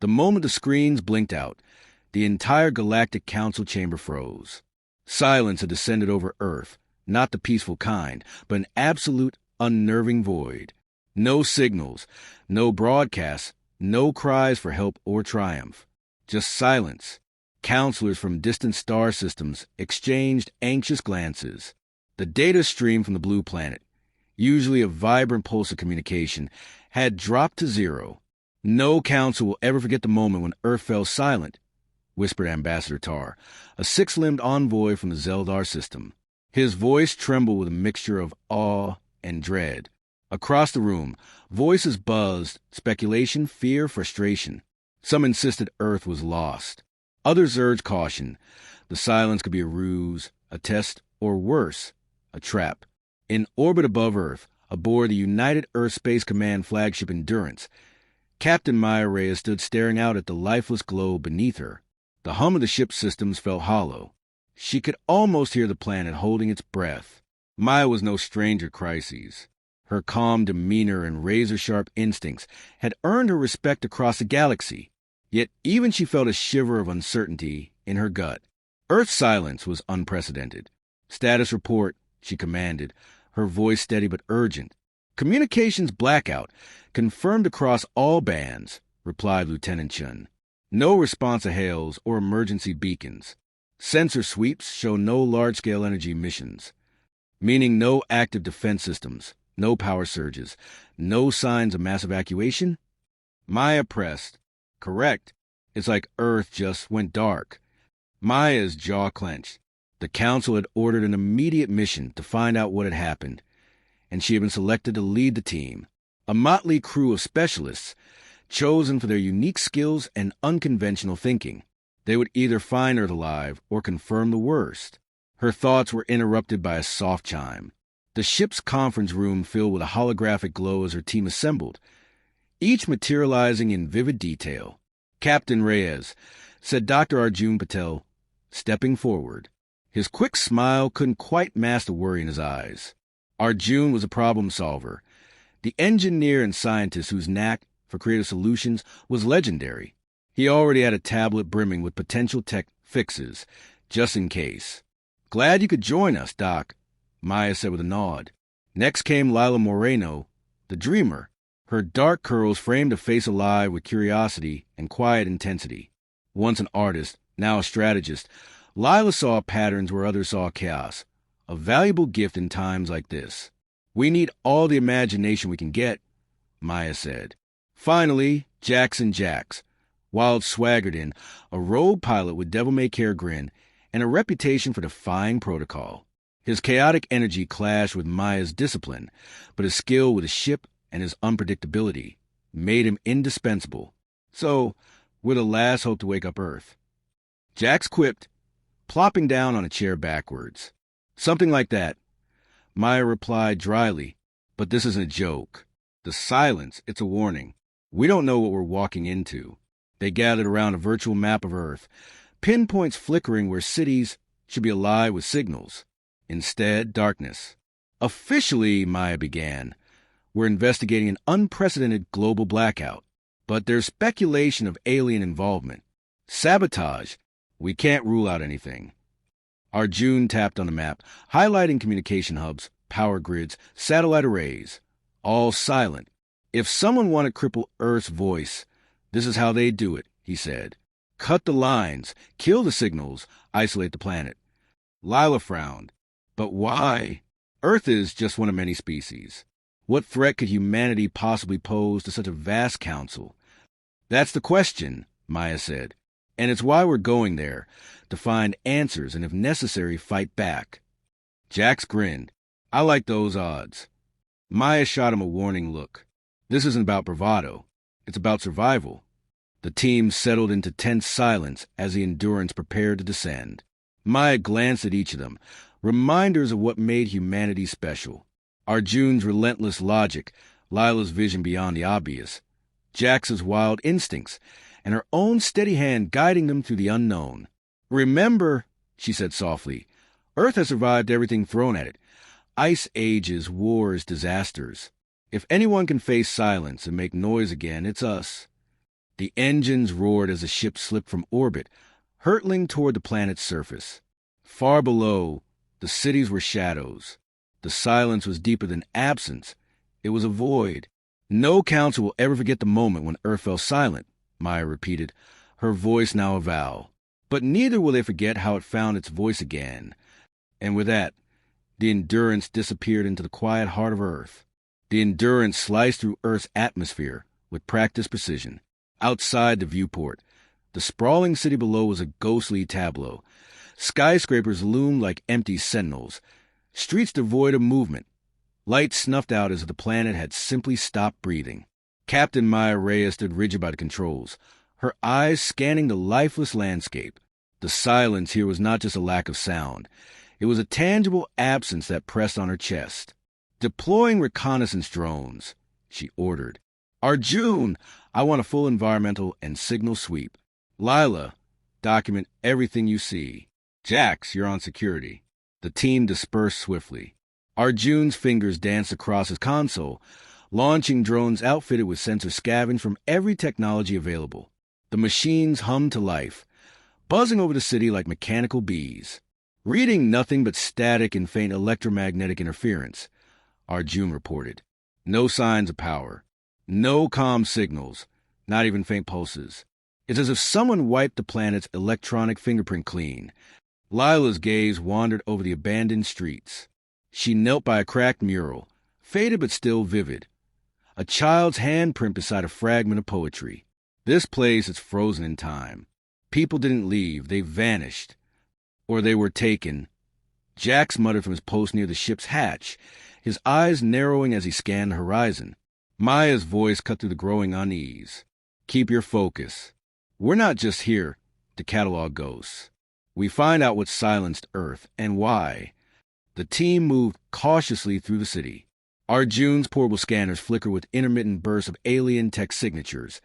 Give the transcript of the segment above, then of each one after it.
The moment the screens blinked out, the entire Galactic Council chamber froze. Silence had descended over Earth, not the peaceful kind, but an absolute, unnerving void. No signals, no broadcasts, no cries for help or triumph. Just silence. Counselors from distant star systems exchanged anxious glances. The data stream from the blue planet, usually a vibrant pulse of communication, had dropped to zero. No council will ever forget the moment when Earth fell silent, whispered Ambassador Tar, a six-limbed envoy from the Zeldar system. His voice trembled with a mixture of awe and dread. Across the room, voices buzzed, speculation, fear, frustration. Some insisted Earth was lost. Others urged caution. The silence could be a ruse, a test, or worse, a trap. In orbit above Earth, aboard the United Earth Space Command flagship Endurance, Captain Maya Reyes stood staring out at the lifeless globe beneath her. The hum of the ship's systems felt hollow. She could almost hear the planet holding its breath. Maya was no stranger to crises. Her calm demeanor and razor-sharp instincts had earned her respect across the galaxy. Yet even she felt a shiver of uncertainty in her gut. Earth's silence was unprecedented. "Status report," she commanded, her voice steady but urgent. "Communications blackout, confirmed across all bands," replied Lieutenant Chun. "No response to hails or emergency beacons. Sensor sweeps show no large-scale energy missions, meaning no active defense systems, no power surges, no signs of mass evacuation." Maya pressed. "Correct. It's like Earth just went dark." Maya's jaw clenched. The Council had ordered an immediate mission to find out what had happened, and she had been selected to lead the team. A motley crew of specialists, chosen for their unique skills and unconventional thinking. They would either find Earth alive or confirm the worst. Her thoughts were interrupted by a soft chime. The ship's conference room filled with a holographic glow as her team assembled, each materializing in vivid detail. "Captain Reyes," said Dr. Arjun Patel, stepping forward. His quick smile couldn't quite mask the worry in his eyes. Arjun was a problem solver, the engineer and scientist whose knack for creative solutions was legendary. He already had a tablet brimming with potential tech fixes, just in case. "Glad you could join us, Doc," Maya said with a nod. Next came Lila Moreno, the dreamer, her dark curls framed a face alive with curiosity and quiet intensity. Once an artist, now a strategist, Lila saw patterns where others saw chaos, a valuable gift in times like this. "We need all the imagination we can get," Maya said. Finally, Jackson Jax, Wild Swaggerton, a rogue pilot with devil-may-care grin and a reputation for defying protocol. His chaotic energy clashed with Maya's discipline, but his skill with the ship and his unpredictability made him indispensable. "So, we're the last hope to wake up Earth," Jax quipped, plopping down on a chair backwards. "Something like that," Maya replied dryly, "but this isn't a joke. The silence, it's a warning. We don't know what we're walking into." They gathered around a virtual map of Earth, pinpoints flickering where cities should be alive with signals. Instead, darkness. "Officially," Maya began, "we're investigating an unprecedented global blackout. But there's speculation of alien involvement. Sabotage. We can't rule out anything." Arjun tapped on the map, highlighting communication hubs, power grids, satellite arrays. All silent. "If someone wanted to cripple Earth's voice, this is how they do it," he said. "Cut the lines, kill the signals, isolate the planet." Lila frowned. "But why? Earth is just one of many species. What threat could humanity possibly pose to such a vast council?" "That's the question," Maya said. "And it's why we're going there, to find answers and, if necessary, fight back." Jax grinned. "I like those odds." Maya shot him a warning look. "This isn't about bravado. It's about survival." The team settled into tense silence as the Endurance prepared to descend. Maya glanced at each of them, reminders of what made humanity special. Arjun's relentless logic, Lila's vision beyond the obvious, Jax's wild instincts, and her own steady hand guiding them through the unknown. "Remember," she said softly, "Earth has survived everything thrown at it. Ice ages, wars, disasters. If anyone can face silence and make noise again, it's us." The engines roared as the ship slipped from orbit, hurtling toward the planet's surface. Far below, the cities were shadows. The silence was deeper than absence. It was a void. No council will ever forget the moment when Earth fell silent, Maya repeated, her voice now a vow. But neither will they forget how it found its voice again. And with that, the Endurance disappeared into the quiet heart of Earth. The Endurance sliced through Earth's atmosphere with practiced precision. Outside the viewport, the sprawling city below was a ghostly tableau. Skyscrapers loomed like empty sentinels, streets devoid of movement, lights snuffed out as if the planet had simply stopped breathing. Captain Maya Reyes stood rigid by the controls, her eyes scanning the lifeless landscape. The silence here was not just a lack of sound. It was a tangible absence that pressed on her chest. "Deploying reconnaissance drones," she ordered. "Arjun, I want a full environmental and signal sweep. Lila, document everything you see. Jax, you're on security." The team dispersed swiftly. Arjun's fingers danced across his console, launching drones outfitted with sensors scavenged from every technology available. The machines hummed to life, buzzing over the city like mechanical bees, reading nothing but static and faint electromagnetic interference. Arjun reported. No signs of power. No comm signals, not even faint pulses. It's as if someone wiped the planet's electronic fingerprint clean. Lila's gaze wandered over the abandoned streets. She knelt by a cracked mural, faded but still vivid. A child's handprint beside a fragment of poetry. This place is frozen in time. People didn't leave, they vanished. Or they were taken. Jax muttered from his post near the ship's hatch, his eyes narrowing as he scanned the horizon. Maya's voice cut through the growing unease. "Keep your focus. We're not just here to catalog ghosts. We find out what silenced Earth and why." The team moved cautiously through the city. Arjun's portable scanners flickered with intermittent bursts of alien tech signatures.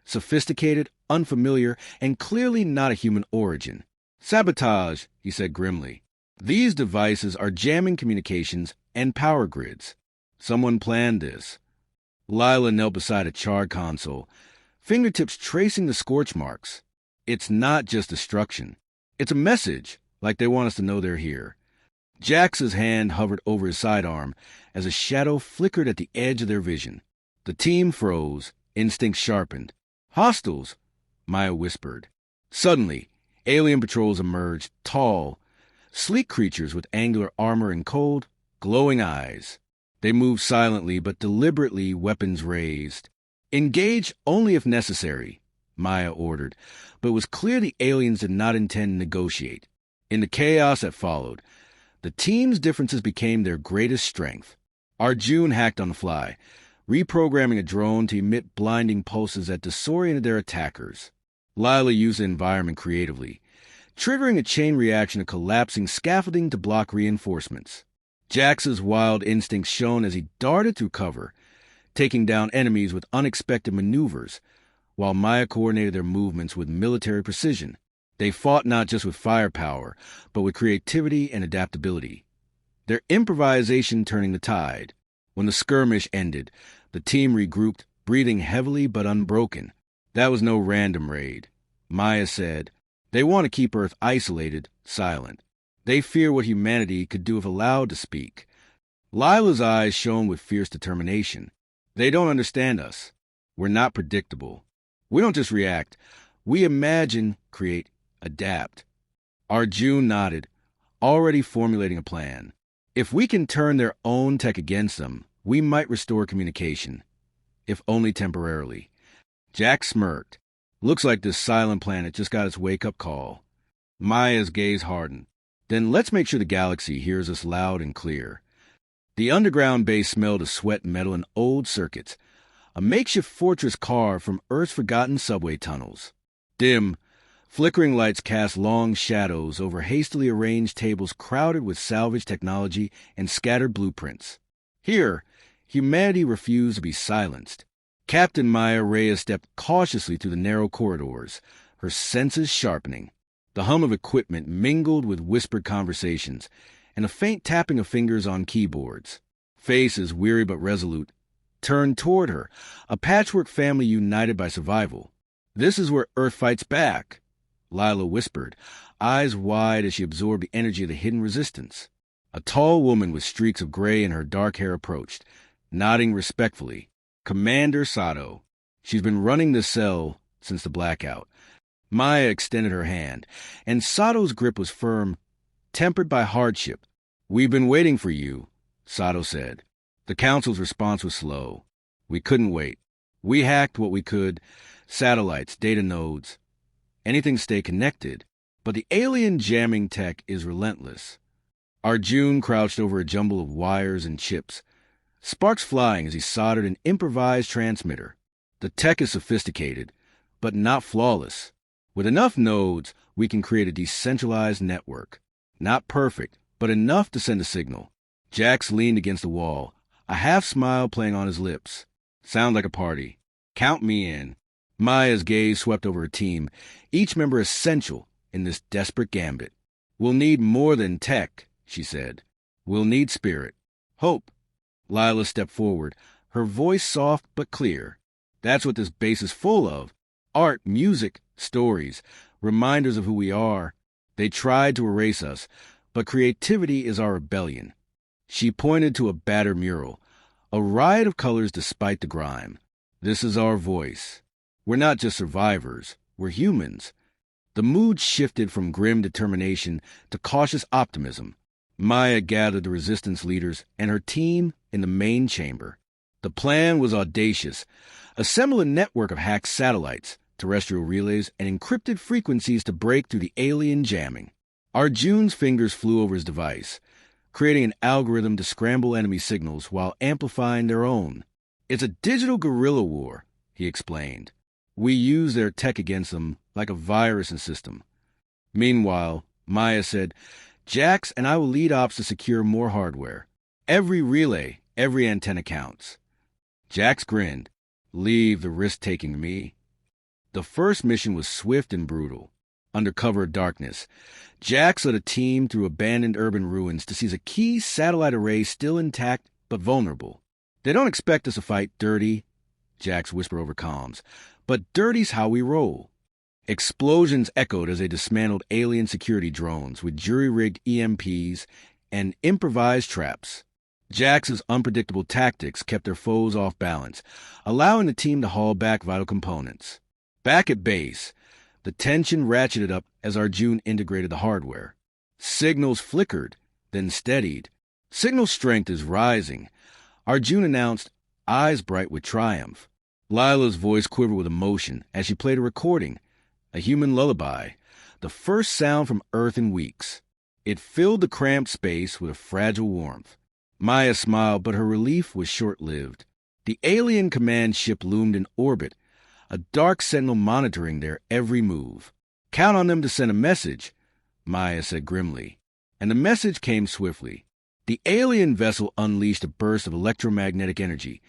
Sophisticated, unfamiliar, and clearly not a human origin. "Sabotage," he said grimly. "These devices are jamming communications and power grids. Someone planned this." Lila knelt beside a charred console, fingertips tracing the scorch marks. "It's not just destruction. It's a message, like they want us to know they're here." Jax's hand hovered over his sidearm as a shadow flickered at the edge of their vision. The team froze, instincts sharpened. "Hostiles," Maya whispered. Suddenly, alien patrols emerged, tall, sleek creatures with angular armor and cold, glowing eyes. They moved silently but deliberately, weapons raised. "Engage only if necessary," Maya ordered, but it was clear the aliens did not intend to negotiate. In the chaos that followed, the team's differences became their greatest strength. Arjun hacked on the fly, reprogramming a drone to emit blinding pulses that disoriented their attackers. Lila used the environment creatively, triggering a chain reaction of collapsing scaffolding to block reinforcements. Jax's wild instincts shone as he darted through cover, taking down enemies with unexpected maneuvers, while Maya coordinated their movements with military precision. They fought not just with firepower, but with creativity and adaptability. Their improvisation turning the tide. When the skirmish ended, the team regrouped, breathing heavily but unbroken. That was no random raid. Maya said, "They want to keep Earth isolated, silent. They fear what humanity could do if allowed to speak." Lila's eyes shone with fierce determination. "They don't understand us. We're not predictable. We don't just react. We imagine, create, adapt." Arjun nodded, already formulating a plan. "If we can turn their own tech against them, we might restore communication, if only temporarily." Jack smirked. "Looks like this silent planet just got its wake-up call." Maya's gaze hardened. "Then let's make sure the galaxy hears us loud and clear." The underground base smelled of sweat, metal, and old circuits, a makeshift fortress carved from Earth's forgotten subway tunnels. Dim, flickering lights cast long shadows over hastily arranged tables crowded with salvaged technology and scattered blueprints. Here, humanity refused to be silenced. Captain Maya Reyes stepped cautiously through the narrow corridors, her senses sharpening. The hum of equipment mingled with whispered conversations and a faint tapping of fingers on keyboards. Faces, weary but resolute, turned toward her, a patchwork family united by survival. This is where Earth fights back, Lila whispered, eyes wide as she absorbed the energy of the hidden resistance. A tall woman with streaks of gray in her dark hair approached, nodding respectfully. Commander Sato. She's been running the cell since the blackout. Maya extended her hand, and Sato's grip was firm, tempered by hardship. We've been waiting for you, Sato said. The council's response was slow. We couldn't wait. We hacked what we could, satellites, data nodes, anything to stay connected, but the alien jamming tech is relentless. Arjun crouched over a jumble of wires and chips, sparks flying as he soldered an improvised transmitter. The tech is sophisticated, but not flawless. With enough nodes, we can create a decentralized network. Not perfect, but enough to send a signal. Jax leaned against the wall, a half smile playing on his lips. Sound like a party. Count me in. Maya's gaze swept over her team, each member essential in this desperate gambit. We'll need more than tech, she said. We'll need spirit. Hope. Lila stepped forward, her voice soft but clear. That's what this base is full of. Art, music, stories, reminders of who we are. They tried to erase us, but creativity is our rebellion. She pointed to a battered mural, a riot of colors despite the grime. This is our voice. We're not just survivors, we're humans. The mood shifted from grim determination to cautious optimism. Maya gathered the resistance leaders and her team in the main chamber. The plan was audacious. Assemble a network of hacked satellites, terrestrial relays, and encrypted frequencies to break through the alien jamming. Arjun's fingers flew over his device, creating an algorithm to scramble enemy signals while amplifying their own. It's a digital guerrilla war, he explained. We use their tech against them like a virus and system. Meanwhile, Maya said, Jax and I will lead ops to secure more hardware. Every relay, every antenna counts. Jax grinned. Leave the risk-taking to me. The first mission was swift and brutal. Under cover of darkness, Jax led a team through abandoned urban ruins to seize a key satellite array still intact but vulnerable. They don't expect us to fight dirty, Jax whispered over comms, but dirty's how we roll. Explosions echoed as they dismantled alien security drones with jury-rigged EMPs and improvised traps. Jax's unpredictable tactics kept their foes off balance, allowing the team to haul back vital components. Back at base, the tension ratcheted up as Arjun integrated the hardware. Signals flickered, then steadied. Signal strength is rising. Arjun announced, eyes bright with triumph. Lila's voice quivered with emotion as she played a recording, a human lullaby, the first sound from Earth in weeks. It filled the cramped space with a fragile warmth. Maya smiled, but her relief was short-lived. The alien command ship loomed in orbit, a dark sentinel monitoring their every move. Count on them to send a message, Maya said grimly. And the message came swiftly. The alien vessel unleashed a burst of electromagnetic energy,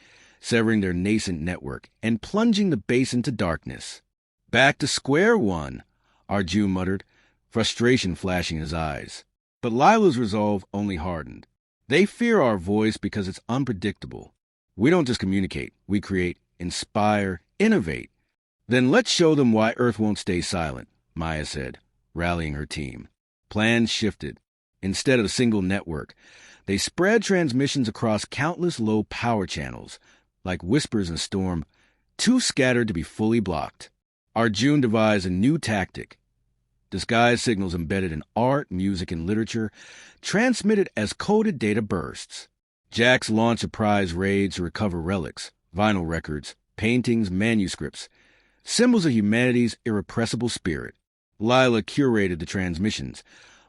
severing their nascent network and plunging the base into darkness. Back to square one, Arjun muttered, frustration flashing in his eyes. But Lila's resolve only hardened. They fear our voice because it's unpredictable. We don't just communicate, we create, inspire, innovate. Then let's show them why Earth won't stay silent, Maya said, rallying her team. Plans shifted. Instead of a single network, they spread transmissions across countless low power channels, like whispers in a storm, too scattered to be fully blocked. Arjun devised a new tactic. Disguised signals embedded in art, music, and literature, transmitted as coded data bursts. Jax launched surprise raids to recover relics, vinyl records, paintings, manuscripts, symbols of humanity's irrepressible spirit. Lila curated the transmissions,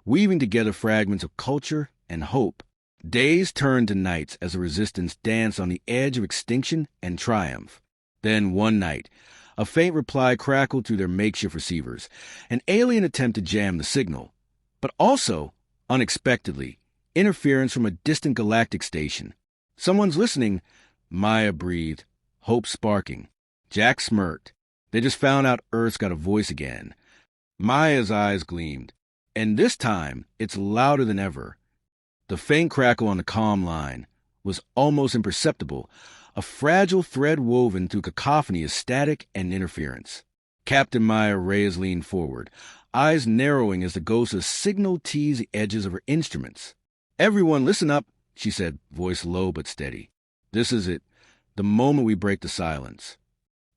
weaving together fragments of culture and hope. Days turned to nights as the resistance danced on the edge of extinction and triumph. Then one night, a faint reply crackled through their makeshift receivers. An alien attempt to jam the signal, but also, unexpectedly, interference from a distant galactic station. Someone's listening, Maya breathed, hope sparking. Jack smirked. They just found out Earth's got a voice again. Maya's eyes gleamed. And this time, it's louder than ever. The faint crackle on the comm line was almost imperceptible, a fragile thread woven through cacophony of static and interference. Captain Maya Reyes leaned forward, eyes narrowing as the ghost signal teased the edges of her instruments. "Everyone, listen up," she said, voice low but steady. "This is it, the moment we break the silence."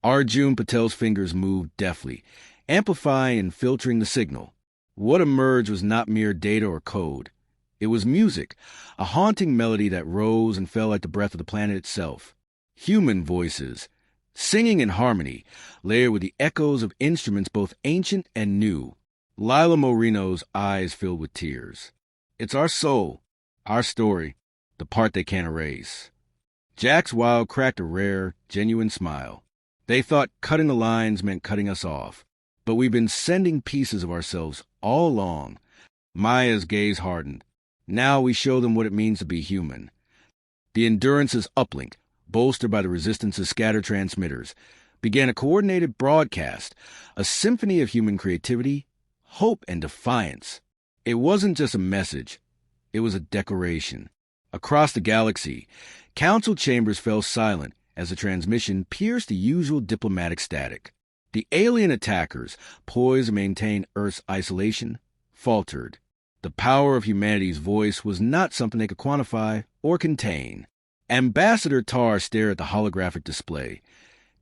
Arjun Patel's fingers moved deftly, amplifying and filtering the signal. What emerged was not mere data or code. It was music, a haunting melody that rose and fell like the breath of the planet itself. Human voices, singing in harmony, layered with the echoes of instruments both ancient and new. Lila Moreno's eyes filled with tears. "It's our soul, our story, the part they can't erase." Jack's Wild cracked a rare, genuine smile. "They thought cutting the lines meant cutting us off, but we've been sending pieces of ourselves all along." Maya's gaze hardened. "Now we show them what it means to be human." The Endurance's uplink, bolstered by the Resistance's scatter transmitters, began a coordinated broadcast, a symphony of human creativity, hope, and defiance. It wasn't just a message, it was a declaration. Across the galaxy, council chambers fell silent as the transmission pierced the usual diplomatic static. The alien attackers, poised to maintain Earth's isolation, faltered. The power of humanity's voice was not something they could quantify or contain. Ambassador Tar stared at the holographic display.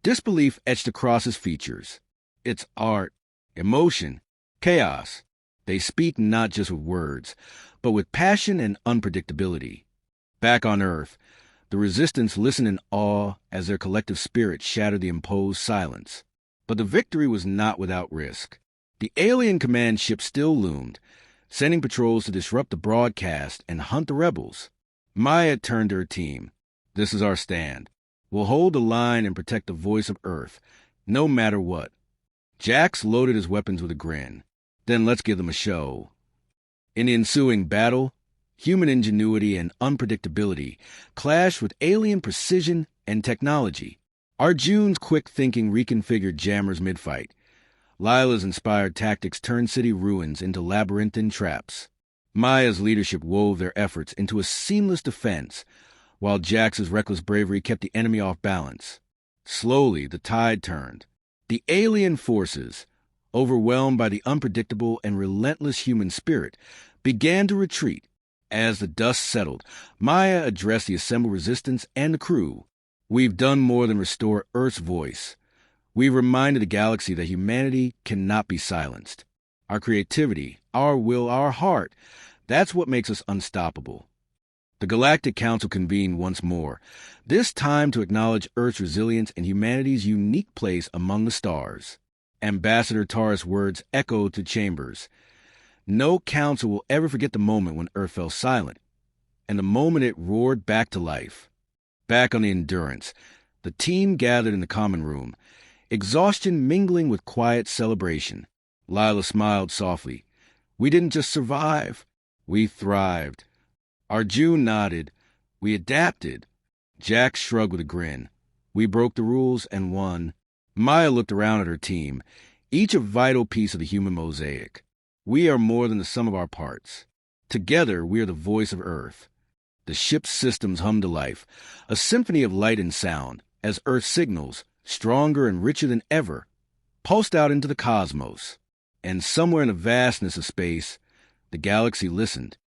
Disbelief etched across his features. It's art, emotion, chaos. They speak not just with words, but with passion and unpredictability. Back on Earth, the Resistance listened in awe as their collective spirit shattered the imposed silence. But the victory was not without risk. The alien command ship still loomed, sending patrols to disrupt the broadcast and hunt the rebels. Maya turned to her team. "This is our stand. We'll hold the line and protect the voice of Earth, no matter what." Jax loaded his weapons with a grin. "Then let's give them a show." In the ensuing battle, human ingenuity and unpredictability clashed with alien precision and technology. Arjun's quick thinking reconfigured jammers mid-fight. Lila's inspired tactics turned city ruins into labyrinthine traps. Maya's leadership wove their efforts into a seamless defense, while Jax's reckless bravery kept the enemy off balance. Slowly, the tide turned. The alien forces, overwhelmed by the unpredictable and relentless human spirit, began to retreat. As the dust settled, Maya addressed the assembled resistance and the crew. "We've done more than restore Earth's voice. We've reminded the galaxy that humanity cannot be silenced. Our creativity, our will, our heart, that's what makes us unstoppable." The Galactic Council convened once more, this time to acknowledge Earth's resilience and humanity's unique place among the stars. Ambassador Tar's words echoed to chambers. No council will ever forget the moment when Earth fell silent, and the moment it roared back to life. Back on the Endurance, the team gathered in the common room, exhaustion mingling with quiet celebration. Lila smiled softly. "We didn't just survive, we thrived." Arjun nodded. "We adapted." Jack shrugged with a grin. "We broke the rules and won." Maya looked around at her team, each a vital piece of the human mosaic. "We are more than the sum of our parts. Together, we are the voice of Earth." The ship's systems hummed to life, a symphony of light and sound, as Earth's signals, stronger and richer than ever, pulsed out into the cosmos. And somewhere in the vastness of space, the galaxy listened.